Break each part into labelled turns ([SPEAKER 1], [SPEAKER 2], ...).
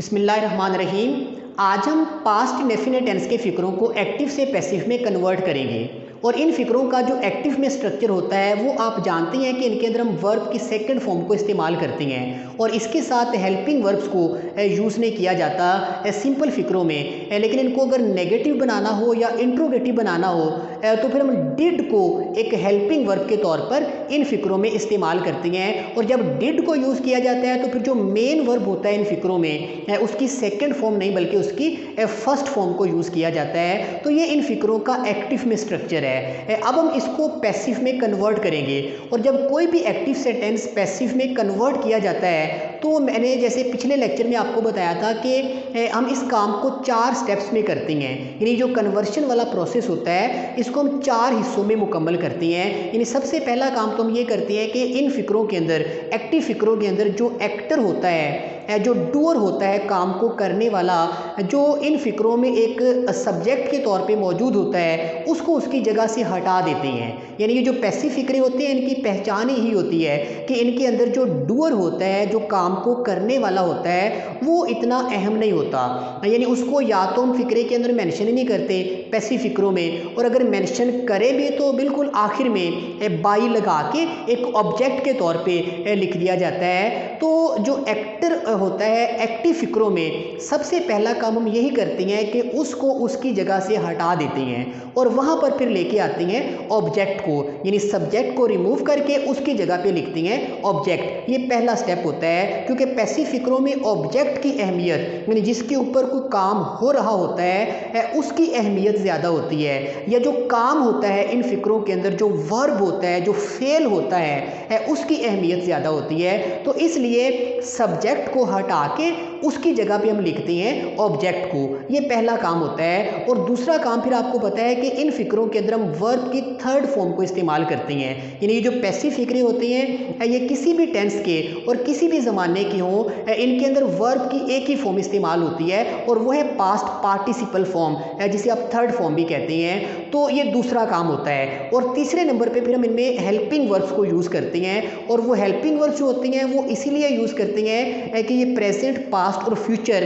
[SPEAKER 1] बिस्मिल्लाहिर्रहमानिर्रहीम। आज हम पास्ट इंडेफिनिट टेंस के फ़िक्रों को एक्टिव से पैसिव में कन्वर्ट करेंगे। और इन फ़िक्रों का जो एक्टिव में स्ट्रक्चर होता है वो आप जानते हैं कि इनके अंदर हम वर्ब की सेकंड फॉर्म को इस्तेमाल करते हैं और इसके साथ हेल्पिंग वर्ब्स को यूज़ नहीं किया जाता सिंपल फ़िक्रों में। लेकिन इनको अगर नेगेटिव बनाना हो या इंट्रोगेटिव बनाना हो तो फिर हम डिड को एक हेल्पिंग वर्ब के तौर पर इन फ़िक्रों में इस्तेमाल करते हैं। और जब डिड को यूज़ किया जाता है तो फिर जो मेन वर्ब होता है इन फ़िक्रों में उसकी सेकंड फॉर्म नहीं बल्कि उसकी फर्स्ट फॉर्म को यूज़ किया जाता है। तो ये इन फ़िक्रों का एक्टिव में स्ट्रक्चर है। अब हम इसको पैसिव में कन्वर्ट करेंगे और जब कोई भी एक्टिव सेंटेंस पैसिव में कन्वर्ट किया जाता है तो मैंने जैसे पिछले लेक्चर में आपको बताया था कि हम इस काम को 4 स्टेप्स में करते हैं। यानी जो कन्वर्शन वाला प्रोसेस होता है इसको हम 4 हिस्सों में मुकम्मल करते हैं। यानी सबसे पहला काम तो हम ये करते हैं कि इन फ़िक्रों के अंदर एक्टिव फ़िक्रों के अंदर जो एक्टर होता है जो डूअर होता है काम को करने वाला जो इन फ़िक्रों में एक सब्जेक्ट के तौर पे मौजूद होता है उसको उसकी जगह से हटा देते हैं। यानी ये जो पैसिव फ़िक्रे होते हैं इनकी पहचान ही होती है कि इनके अंदर जो डूअर होता है जो काम को करने वाला होता है वो इतना अहम नहीं होता। यानी उसको या तो हम फ़िक्रे के अंदर मेंशन ही नहीं करते पैसिव फ़िक्रों में, और अगर मेंशन करें भी तो बिल्कुल आखिर में बाई लगा के एक ऑब्जेक्ट के तौर पे लिख दिया जाता है। तो जो एक्टर होता है एक्टिव फ़िक्रों में सबसे पहला काम हम यही करते हैं कि उसको उसकी जगह से हटा देते हैं और वहाँ पर फिर लेके आते हैं ऑब्जेक्ट को। यानी सब्जेक्ट को रिमूव करके उसकी जगह पे लिखते हैं ऑब्जेक्ट। ये पहला स्टेप होता है क्योंकि पैसिव फ़िक्रों में ऑब्जेक्ट की अहमियत यानी जिसके ऊपर कोई काम हो रहा होता है उसकी अहमियत ज़्यादा होती है, या जो काम होता है इन फ़िक्रों के अंदर जो वर्ब होता है जो फेल होता है उसकी अहमियत ज़्यादा होती है। तो इसलिए सब्जेक्ट को हटा के उसकी जगह पे हम लिखते हैं ऑब्जेक्ट को। ये पहला काम होता है। और दूसरा काम फिर आपको पता है कि इन फ़िक्रों के अंदर हम वर्ब की थर्ड फॉर्म को इस्तेमाल करते हैं। यानी ये जो पैसिव फ़िक्रे होते हैं ये किसी भी टेंस के और किसी भी ज़माने के हों इनके अंदर वर्ब की एक ही फॉर्म इस्तेमाल होती है और वो है पास्ट पार्टिसिपल फॉर्म जिसे आप थर्ड फॉर्म भी कहते हैं। तो ये दूसरा काम होता है। और तीसरे नंबर पर फिर हम इनमें हेल्पिंग वर्ब्स को यूज़ करते हैं और वो हेल्पिंग वर्ब्स जो होती हैं वो इसीलिए यूज़ करते हैं कि ये प्रेजेंट पास्ट और फ्यूचर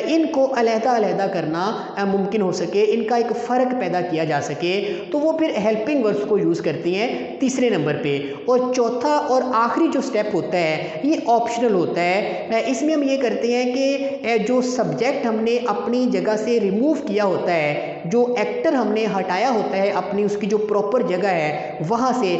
[SPEAKER 1] इनको अलहदा करना मुमकिन हो सके, इनका एक फ़र्क पैदा किया जा सके। तो वो फिर हेल्पिंग वर्ब्स को यूज़ करती हैं तीसरे नंबर पे। और चौथा और आखिरी जो स्टेप होता है ये ऑप्शनल होता है। इसमें हम ये करते हैं कि जो सब्जेक्ट हमने अपनी जगह से रिमूव किया होता है जो एक्टर हमने हटाया होता है अपनी उसकी जो प्रॉपर जगह है वहाँ से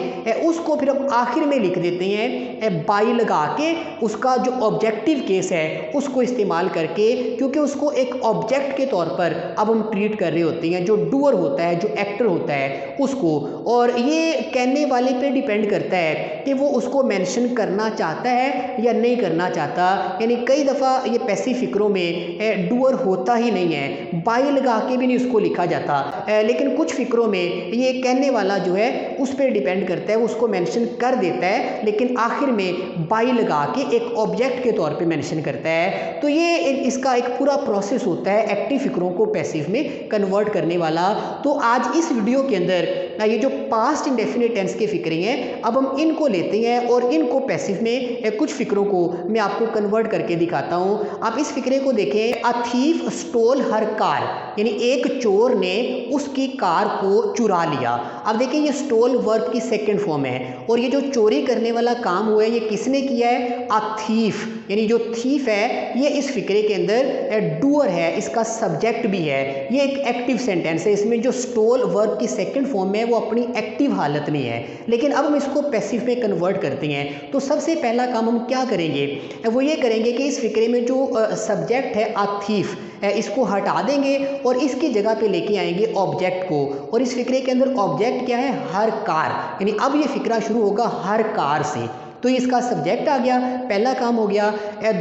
[SPEAKER 1] उसको फिर हम आखिर में लिख देते हैं बाई लगा के उसका जो ऑब्जेक्टिव केस है उसको इस्तेमाल करके, क्योंकि उसको एक ऑब्जेक्ट के तौर पर अब हम ट्रीट कर रहे होते हैं जो डूअर होता है जो एक्टर होता है उसको। और ये कहने वाले पे डिपेंड करता है कि वो उसको मेंशन करना चाहता है या नहीं करना चाहता। यानी कई दफ़ा ये पैसिव फ़िक्रों में डूअर होता ही नहीं है, बाई लगा के भी नहीं उसको लिखा जाता। लेकिन कुछ फ़िक्रों में ये कहने वाला जो है उस पर डिपेंड करता है, उसको मेंशन कर देता है लेकिन आखिर में बाई लगा के एक ऑब्जेक्ट के तौर पे मेंशन करता है। तो ये इसका एक पूरा प्रोसेस होता है एक्टिव फ़िक्रों को पैसिव में कन्वर्ट करने वाला। तो आज इस वीडियो के अंदर ये जो पास्ट इंडेफिनिट टेंस के फ़िक्रे हैं अब हम इनको लेते हैं और इनको पैसिव में कुछ फ़िक्रों को मैं आपको कन्वर्ट करके दिखाता हूँ। आप इस फ़िक्रे को देखें। A thief stole her car, यानी एक चोर ने उसकी कार को चुरा लिया। अब देखिए ये स्टोल वर्ब की सेकंड फॉर्म है और ये जो चोरी करने वाला काम हुआ है ये किसने किया है? अ थीफ। यानी जो थीफ है ये इस फ़िक्रे के अंदर डूअर है, इसका सब्जेक्ट भी है। ये एक एक्टिव सेंटेंस है, इसमें जो स्टोल वर्ब की सेकंड फॉर्म है वो अपनी एक्टिव हालत में है। लेकिन अब हम इसको पैसिव में कन्वर्ट करते हैं। तो सबसे पहला काम हम क्या करेंगे वो ये करेंगे कि इस फ़िक्रे में जो सब्जेक्ट है अ थीफ इसको हटा देंगे और इसकी जगह पे लेके आएंगे ऑब्जेक्ट को। और इस फ़िक्रे के अंदर ऑब्जेक्ट क्या है? हर कार। यानी अब ये फ़िक्रा शुरू होगा हर कार से। तो इसका सब्जेक्ट आ गया, पहला काम हो गया।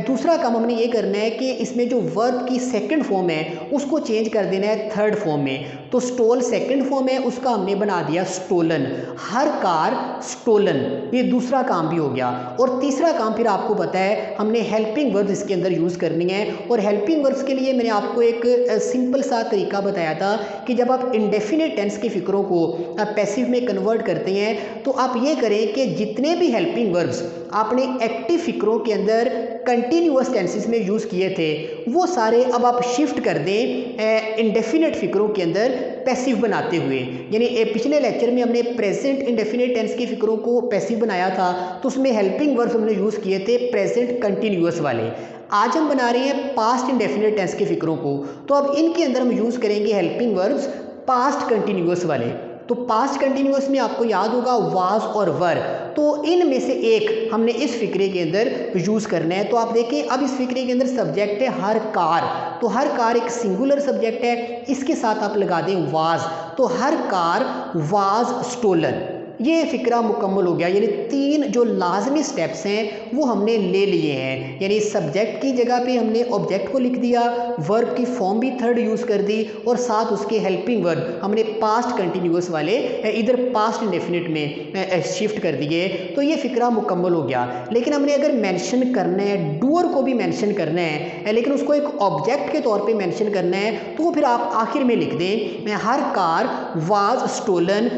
[SPEAKER 1] दूसरा काम हमने ये करना है कि इसमें जो वर्ब की सेकंड फॉर्म है उसको चेंज कर देना है थर्ड फॉर्म में। तो स्टोल सेकंड फॉर्म है उसका हमने बना दिया स्टोलन। हर कार स्टोलन, ये दूसरा काम भी हो गया। और तीसरा काम फिर आपको पता है हमने हेल्पिंग वर्ब्स इसके अंदर यूज़ करनी है। और हेल्पिंग वर्ब्स के लिए मैंने आपको एक सिंपल सा तरीका बताया था कि जब आप इंडेफिनिट टेंस के फ़िक्रों को पैसिव में कन्वर्ट करते हैं तो आप ये करें कि जितने भी हेल्पिंग वर्ब वर्ब्स आपने एक्टिव फिक्रों के अंदर कंटिन्यूअस टेंसेस में यूज़ किए थे वो सारे अब आप शिफ्ट कर दें इंडेफिनिट फिक्रों के अंदर पैसिव बनाते हुए। यानी पिछले लेक्चर में हमने प्रेजेंट इंडेफिनिट टेंस की फिक्रों को पैसिव बनाया था, तो उसमें हेल्पिंग वर्ब्स हमने यूज़ किए थे प्रेजेंट कंटिन्यूअस वाले। आज हम बना रहे हैं पास्ट इंडेफिनिट टेंस की फिक्रों को, तो अब इनके अंदर हम यूज़ करेंगे हेल्पिंग वर्ब्स पास्ट कंटिन्यूअस वाले। तो पास्ट कंटिन्यूअस में आपको याद होगा वाज और वर, तो इनमें से एक हमने इस फिक्रे के अंदर यूज़ करना है। तो आप देखें अब इस फिक्रे के अंदर सब्जेक्ट है हर कार, तो हर कार एक सिंगुलर सब्जेक्ट है, इसके साथ आप लगा दें वाज, तो हर कार वाज स्टोलन। ये फिक्रा मुकम्मल हो गया। यानी 3 जो लाजमी स्टेप्स हैं वो हमने ले लिए हैं। यानी सब्जेक्ट की जगह पे हमने ऑब्जेक्ट को लिख दिया, वर्ब की फॉर्म भी थर्ड यूज़ कर दी और साथ उसके हेल्पिंग वर्ब हमने पास्ट कंटिन्यूअस वाले इधर पास्ट इंडेफिनिट में शिफ्ट कर दिए। तो ये फिक्रा मुकम्मल हो गया। लेकिन हमने अगर मेंशन करना है, डूअर को भी मेंशन करना है, लेकिन उसको एक ऑब्जेक्ट के तौर पे मेंशन करना है, तो वो फिर आप आखिर में लिख दें her car was stolen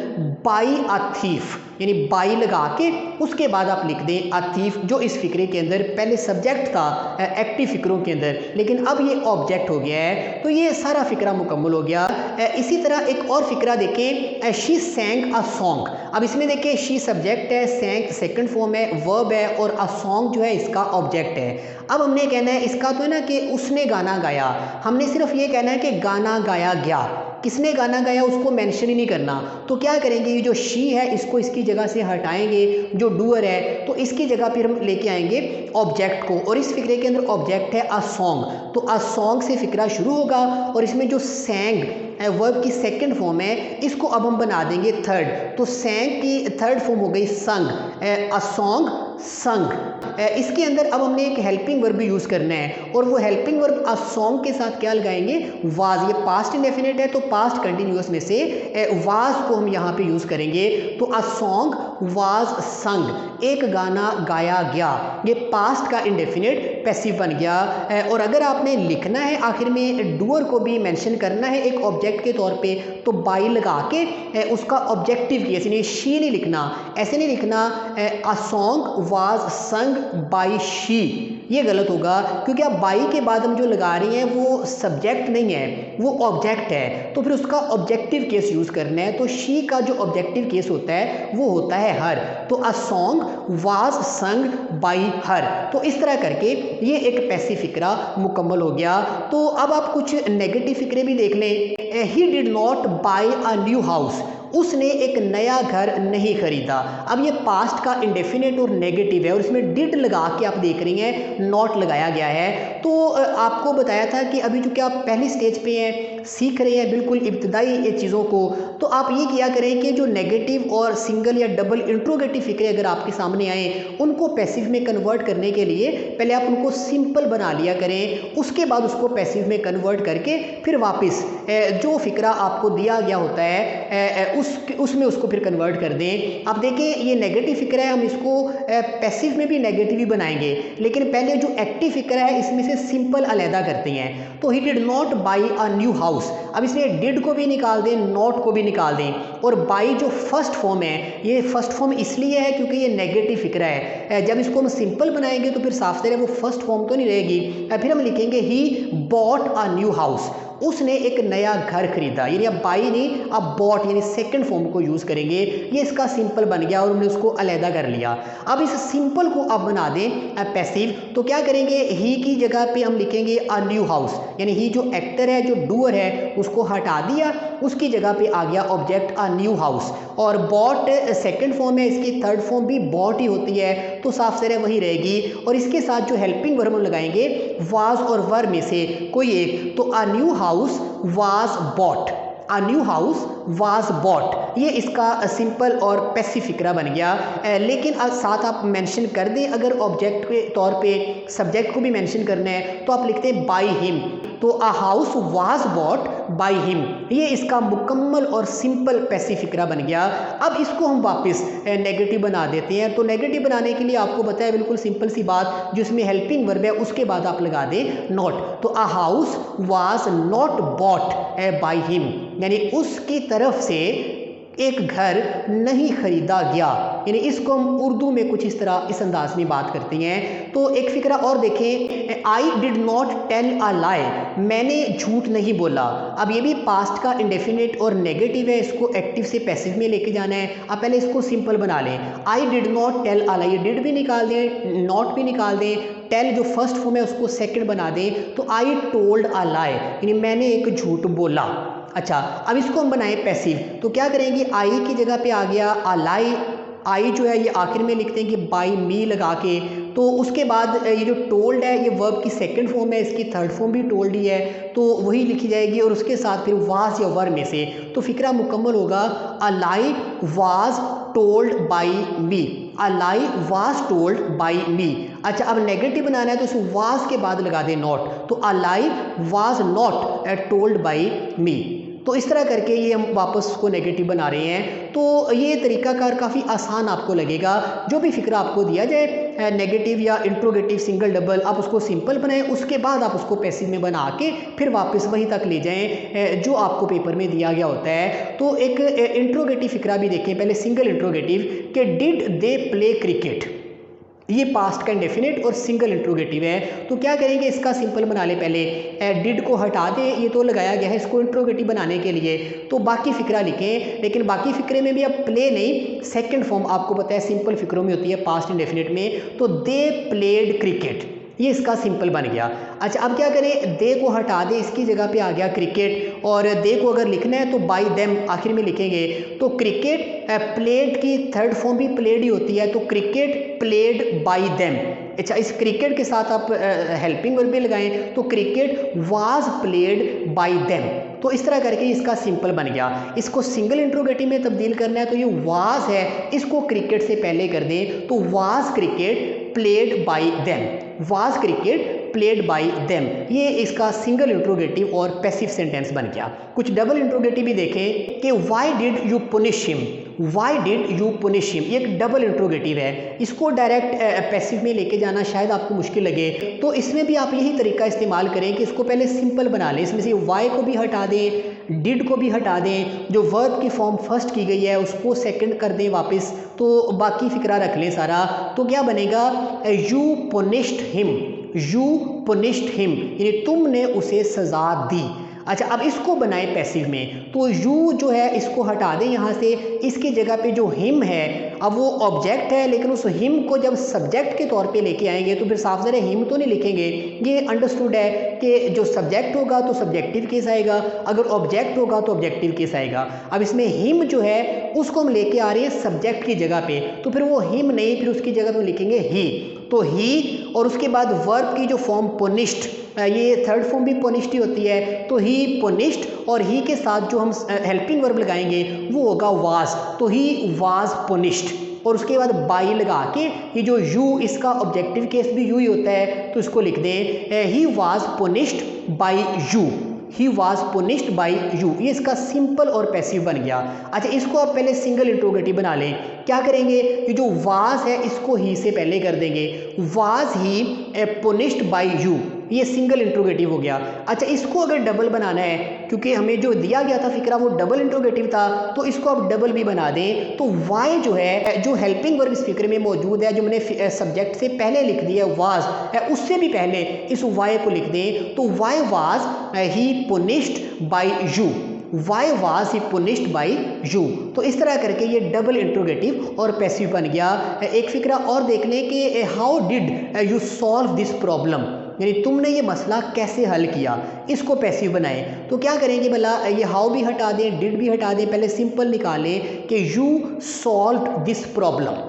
[SPEAKER 1] by a thief. यानी बाई लगा के उसके बाद आप लिख दें अ थीफ, जो इस फिक्रे के अंदर पहले सब्जेक्ट था एक्टिव फिक्रों के अंदर, लेकिन अब ये ऑब्जेक्ट हो गया है। तो ये सारा फिक्रा मुकम्मल हो गया। इसी तरह एक और फिक्रा देखें, शी सैंग अ सॉन्ग। अब इसमें देखिए शी सब्जेक्ट है, सैंग सेकंड फॉर्म है, वर्ब है और अ सॉन्ग जो है इसका ऑब्जेक्ट है। अब हमने कहना है इसका तो है ना कि उसने गाना गाया, हमने सिर्फ ये कहना है कि गाना गाया गया। किसने गाना गाया उसको मेंशन ही नहीं करना। तो क्या करेंगे, ये जो शी है इसको इसकी जगह से हटाएंगे, जो डूअर है तो इसकी जगह फिर हम लेके आएंगे ऑब्जेक्ट को, और इस फिक्रे के अंदर ऑब्जेक्ट है अ सॉन्ग। तो अ सॉन्ग से फिक्रा शुरू होगा और इसमें जो सैंग वर्ब की सेकंड फॉर्म है इसको अब हम बना देंगे थर्ड। तो सैंग की थर्ड फॉर्म हो गई संग, अ सॉन्ग संग। इसके अंदर अब हमने एक हेल्पिंग वर्ब भी यूज़ करना है और वो हेल्पिंग वर्ब अ सॉन्ग के साथ क्या लगाएंगे, वाज। ये पास्ट इंडेफिनिट है तो पास्ट कंटिन्यूअस में से वाज को हम यहाँ पे यूज़ करेंगे। तो अ सॉन्ग वाज संग, एक गाना गाया गया। ये पास्ट का इंडेफिनिट पैसिव बन गया। और अगर आपने लिखना है आखिर में डूअर को भी मेंशन करना है एक ऑब्जेक्ट के तौर पे, तो बाई लगा के उसका ऑब्जेक्टिव केस यानी शी नहीं लिखना, ऐसे नहीं लिखना अ सॉन्ग वाज संग बाई शी, ये गलत होगा क्योंकि आप बाई के बाद हम जो लगा रहे हैं वो सब्जेक्ट नहीं है, वो ऑब्जेक्ट है। तो फिर उसका ऑब्जेक्टिव केस यूज़ करना है। तो शी का जो ऑब्जेक्टिव केस होता है वो होता है हर। तो अ सॉन्ग वाज संग बाई हर। तो इस तरह करके ये एक पैसिव फिक्रा मुकम्मल हो गया। तो अब आप कुछ नेगेटिव फिक्रे भी देख लें। He did not by a new house, उसने एक नया घर नहीं खरीदा। अब ये पास्ट का इंडेफिनिट और नेगेटिव है और इसमें डिड लगा के आप देख रही हैं नॉट लगाया गया है। तो आपको बताया था कि अभी जो कि आप पहली स्टेज पे हैं, सीख रहे हैं बिल्कुल इब्तदाई ये चीज़ों को, तो आप ये किया करें कि जो नेगेटिव और सिंगल या डबल इंट्रोगेटिव फिक्रे अगर आपके सामने आए उनको पैसिव में कन्वर्ट करने के लिए पहले आप उनको सिंपल बना लिया करें, उसके बाद उसको पैसिव में कन्वर्ट करके फिर वापस जो फिक्रा आपको दिया गया होता है उसमें उसको फिर कन्वर्ट कर दें। आप देखें ये नेगेटिव फिक्रा है, हम इसको पैसिव में भी नेगेटिव ही बनाएंगे, लेकिन पहले जो एक्टिव फिक्रा है इसमें से सिंपल अलहदा करते हैं। तो he did not by a new house, अब इसमें डिड को भी निकाल दें, नॉट को भी निकाल दें, और बाई जो फर्स्ट फॉर्म है ये फर्स्ट फॉर्म इसलिए है क्योंकि ये नेगेटिव फिक्रा है। जब इसको हम सिंपल बनाएंगे तो फिर साफ से वो फर्स्ट फॉर्म तो नहीं रहेगी। फिर हम लिखेंगे he bought a new house, उसने एक नया घर खरीदा। यानी अब बाई नहीं, अब बॉट यानी सेकंड फॉर्म को यूज़ करेंगे। ये इसका सिंपल बन गया और हमने उसको अलहदा कर लिया। अब इस सिंपल को अब बना दें पैसिव। तो क्या करेंगे, ही की जगह पे हम लिखेंगे अ न्यू हाउस, यानी ही जो एक्टर है जो डूअर है उसको हटा दिया, उसकी जगह पे आ गया ऑब्जेक्ट अ न्यू हाउस। और बॉट सेकंड फॉर्म है, इसकी थर्ड फॉर्म भी बॉट ही होती है, तो साफ से वही रहेगी। और इसके साथ जो हेल्पिंग वर्ब हम लगाएंगे वाज और वर में से कोई एक। तो a new house was bought, a new house was bought, ये इसका सिंपल और पैसिव फिक्रा बन गया। लेकिन साथ आप मेंशन कर दें, अगर ऑब्जेक्ट के तौर पे सब्जेक्ट को भी मेंशन करना है तो आप लिखते हैं बाई हिम। तो a house was bot by him, ये इसका मुकम्मल और सिंपल पैसिव फिक्रा बन गया। अब इसको हम वापस नेगेटिव बना देते हैं। तो नेगेटिव बनाने के लिए आपको बताया बिल्कुल सिंपल सी बात, जिसमें हेल्पिंग वर्ब है उसके बाद आप लगा दें नॉट। तो a house was not bought by him, यानी उसकी तरफ से एक घर नहीं खरीदा गया, यानी इसको हम उर्दू में कुछ इस तरह इस अंदाज में बात करते हैं। तो एक फिक्रा और देखें, I did not tell a lie, मैंने झूठ नहीं बोला। अब ये भी पास्ट का इंडेफिनिट और नेगेटिव है, इसको एक्टिव से पैसिव में लेके जाना है। अब पहले इसको सिंपल बना लें, I did not tell a lie, did भी निकाल दें, नॉट भी निकाल दें, टेल जो फर्स्ट फॉर्म है उसको सेकंड बना दें, तो आई टोल्ड अ लाई, यानी मैंने एक झूठ बोला। अच्छा, अब इसको हम बनाएं पैसिव, तो क्या करेंगे, आई की जगह पे आ गया अ लाई, आई जो है ये आखिर में लिखते हैं कि बाई मी लगा के, तो उसके बाद ये जो टोल्ड है ये वर्ब की सेकंड फॉर्म है, इसकी थर्ड फॉर्म भी टोल्ड ही है, तो वही लिखी जाएगी, और उसके साथ फिर वाज या वर में से, तो फिक्रा मुकम्मल होगा, a lie was told by me, a lie was told by me. अच्छा, अब नेगेटिव बनाना है तो उस वाज के बाद लगा दें नॉट, तो अ lie was not told by मी। तो इस तरह करके ये हम वापस उसको नेगेटिव बना रहे हैं। तो ये तरीकाकार काफ़ी आसान आपको लगेगा, जो भी फिक्रा आपको दिया जाए नेगेटिव या इंट्रोगेटिव सिंगल डबल, आप उसको सिंपल बनाएं, उसके बाद आप उसको पैसिव में बना के फिर वापस वहीं तक ले जाएं जो आपको पेपर में दिया गया होता है। तो एक इंट्रोगेटिव फिक्रा भी देखें, पहले सिंगल इंट्रोगेटिव कि डिड दे प्ले क्रिकेट, ये पास्ट का इंडेफिनिट और सिंगल इंट्रोगेटिव है। तो क्या करेंगे, इसका सिंपल बना ले, पहले डिड को हटा दें, ये तो लगाया गया है इसको इंट्रोगेटिव बनाने के लिए, तो बाकी फिक्रा लिखें, लेकिन बाकी फिक्रे में भी अब प्ले नहीं, सेकंड फॉर्म आपको पता है सिंपल फिक्रों में होती है पास्ट इंडेफिनिट में, तो दे प्लेड क्रिकेट, ये इसका सिंपल बन गया। अच्छा, अब क्या करें, दे को हटा दें, इसकी जगह पे आ गया क्रिकेट, और दे को अगर लिखना है तो बाई देम आखिर में लिखेंगे, तो क्रिकेट प्लेड की थर्ड फॉर्म भी प्लेड ही होती है, तो क्रिकेट प्लेड बाई देम। अच्छा, इस क्रिकेट के साथ आप हेल्पिंग वर्ब भी लगाएं, तो cricket was played by them. तो इस तरह करके इसका सिंपल बन गया। इसको सिंगल इंट्रोगेटिव में तब्दील करना है, तो ये वाज है, इसको क्रिकेट से पहले कर दें, तो was cricket played by them, was cricket played by them, ये इसका सिंगल इंट्रोगेटिव और पैसिव सेंटेंस बन गया। कुछ डबल इंट्रोगेटिव भी देखें कि why did you punish him, why did you punish him, ये एक डबल इंट्रोगेटिव है, इसको डायरेक्ट पैसिव में लेके जाना शायद आपको मुश्किल लगे, तो इसमें भी आप यही तरीका इस्तेमाल करें कि इसको पहले सिंपल बना लें, इसमें से वाई को भी हटा दें, डिड को भी हटा दें, जो वर्ब की फॉर्म फर्स्ट की गई है उसको सेकंड कर दें वापस, तो बाकी फिक्रा रख लें सारा। तो क्या बनेगा, यू पुनिश्ड हिम, यू पुनिश्ड हिम, यानी तुमने उसे सजा दी। अच्छा, अब इसको बनाएं पैसिव में, तो यू जो है इसको हटा दें यहाँ से, इसकी जगह पे जो हिम है, अब वो ऑब्जेक्ट है, लेकिन उस हिम को जब सब्जेक्ट के तौर पे लेके आएंगे तो फिर साफ ज़रा हिम तो नहीं लिखेंगे, ये अंडरस्टूड है कि जो सब्जेक्ट होगा तो सब्जेक्टिव केस आएगा, अगर ऑब्जेक्ट होगा तो ऑब्जेक्टिव केस आएगा। अब इसमें हिम जो है उसको हम लेके आ रहे हैं सब्जेक्ट की जगह पे, तो फिर वो हिम नहीं, फिर उसकी जगह पे लिखेंगे ही, तो ही, और उसके बाद वर्ब की जो फॉर्म पुनिश्ड, ये थर्ड फॉर्म भी पुनिश्ड ही होती है, तो ही पुनिश्ड, और ही के साथ जो हम हेल्पिंग वर्ब लगाएंगे वो होगा वाज, तो ही वाज पुनिश्ड, और उसके बाद बाई लगा के ये जो यू, इसका ऑब्जेक्टिव केस भी यू ही होता है, तो इसको लिख दें he was punished by you, he was punished by you, ये इसका सिंपल और पैसिव बन गया। अच्छा, इसको आप पहले सिंगल इंट्रोगेटिव बना लें, क्या करेंगे, ये जो वाज है इसको ही से पहले कर देंगे, was he punished by you, ये सिंगल इंट्रोगेटिव हो गया। अच्छा, इसको अगर डबल बनाना है, क्योंकि हमें जो दिया गया था फिक्रा वो डबल इंट्रोगेटिव था, तो इसको आप डबल भी बना दें, तो वाई जो है, जो हेल्पिंग वर्ब इस फिक्रे में मौजूद है, जो मैंने सब्जेक्ट से पहले लिख दिया वाज है, उससे भी पहले इस वाई को लिख दें, तो why was he punished by you, why was he punished by you. तो इस तरह करके ये डबल इंट्रोगेटिव और पैसिव बन गया। एक फिक्रा और देख लें कि how did you solve this problem, यानी तुमने ये मसला कैसे हल किया, इसको पैसिव बनाएं। तो क्या करेंगे भला, ये हाउ भी हटा दें, डिड भी हटा दें, पहले सिंपल निकालें कि यू सॉल्व्ड दिस प्रॉब्लम।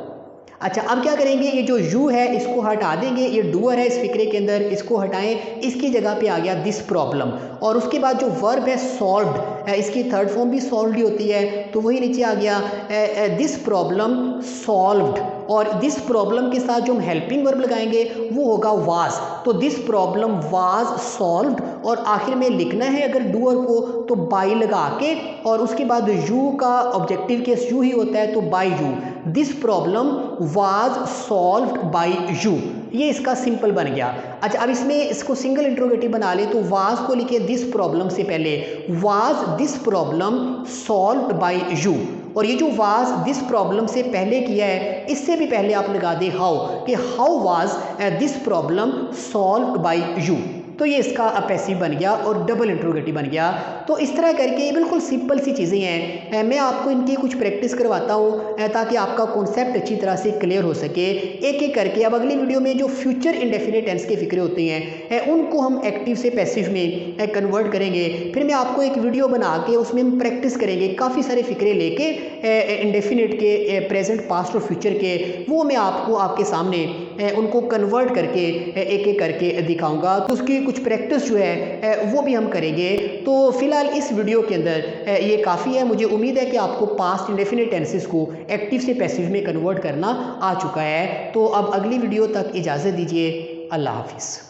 [SPEAKER 1] अच्छा, अब क्या करेंगे, ये जो यू है इसको हटा देंगे, ये डूअर है इस फिक्रे के अंदर, इसको हटाएं, इसकी जगह पे आ गया दिस प्रॉब्लम, और उसके बाद जो वर्ब है सॉल्व्ड, इसकी थर्ड फॉर्म भी सॉल्व्ड ही होती है, तो वही नीचे आ गया दिस प्रॉब्लम सॉल्व्ड, और दिस प्रॉब्लम के साथ जो हम हेल्पिंग वर्ब लगाएंगे वो होगा वाज, तो दिस प्रॉब्लम वाज सॉल्व्ड, और आखिर में लिखना है अगर डूअर को तो बाई लगा के, और उसके बाद यू का ऑब्जेक्टिव केस यू ही होता है, तो by you, this problem was solved by you, ये इसका सिंपल बन गया। अच्छा, अब इसमें इसको सिंगल इंट्रोगेटिव बना ले, तो वाज को लिखे दिस प्रॉब्लम से पहले, was this problem solved by you, और ये जो वाज दिस प्रॉब्लम से पहले किया है, इससे भी पहले आप लगा दें हाउ, कि how was this problem solve by you. तो ये इसका पैसिव बन गया और डबल इंट्रोगेटिव बन गया। तो इस तरह करके ये बिल्कुल सिंपल सी चीज़ें हैं। मैं आपको इनकी कुछ प्रैक्टिस करवाता हूँ ताकि आपका कॉन्सेप्ट अच्छी तरह से क्लियर हो सके एक एक करके। अब अगली वीडियो में जो फ्यूचर इंडेफिनिट टेंस के फिक्रे होते हैं उनको हम एक्टिव से पैसिव में कन्वर्ट करेंगे। फिर मैं आपको एक वीडियो बना के उसमें हम प्रैक्टिस करेंगे, काफ़ी सारे फिक्रे लेके इंडेफिनिट के, प्रेजेंट, पास्ट और फ्यूचर के, वो मैं आपको आपके सामने उनको कन्वर्ट करके एक एक करके दिखाऊंगा। तो उसकी कुछ प्रैक्टिस जो है वो भी हम करेंगे। तो फिलहाल इस वीडियो के अंदर ये काफ़ी है। मुझे उम्मीद है कि आपको पास्ट इंडेफिनिट टेंसेस को एक्टिव से पैसिव में कन्वर्ट करना आ चुका है। तो अब अगली वीडियो तक इजाज़त दीजिए। अल्लाह हाफिज़।